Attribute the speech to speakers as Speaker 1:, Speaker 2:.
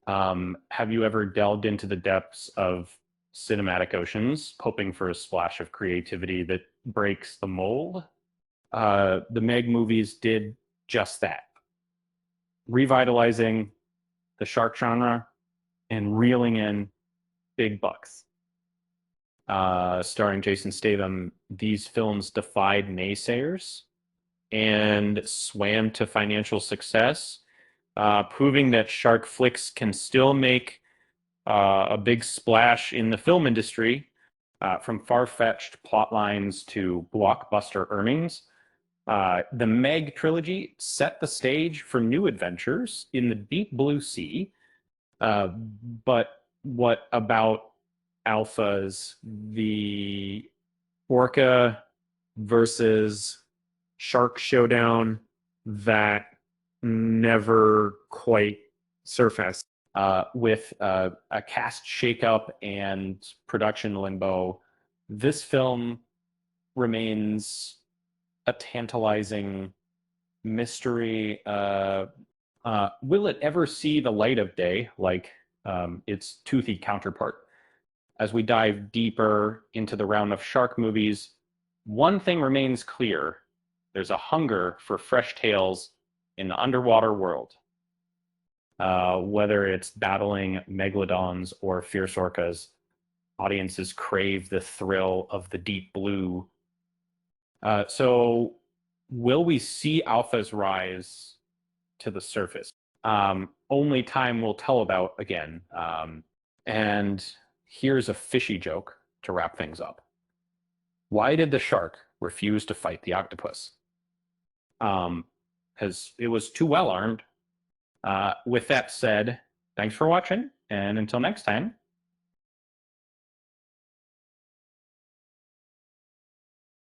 Speaker 1: Have you ever delved into the depths of cinematic oceans, hoping for a splash of creativity that breaks the mold? The Meg movies did just that, revitalizing the shark genre and reeling in big bucks. Starring Jason Statham, these films defied naysayers and swam to financial success, proving that shark flicks can still make a big splash in the film industry, from far-fetched plot lines to blockbuster earnings. The Meg trilogy set the stage for new adventures in the deep blue sea. Uh, but what about Alphas, the Orca versus Shark showdown that never quite surfaced? With a cast shakeup and production limbo, this film remains a tantalizing mystery. Will it ever see the light of day like its toothy counterpart? As we dive deeper into the realm of shark movies, one thing remains clear: there's a hunger for fresh tales in the underwater world. Whether it's battling megalodons or fierce orcas, audiences crave the thrill of the deep blue. So, will we see alphas rise to the surface? Only time will tell about again. And here's a fishy joke to wrap things up. Why did the shark refuse to fight the octopus? Because it was too well armed. With that said, thanks for watching, and until next time,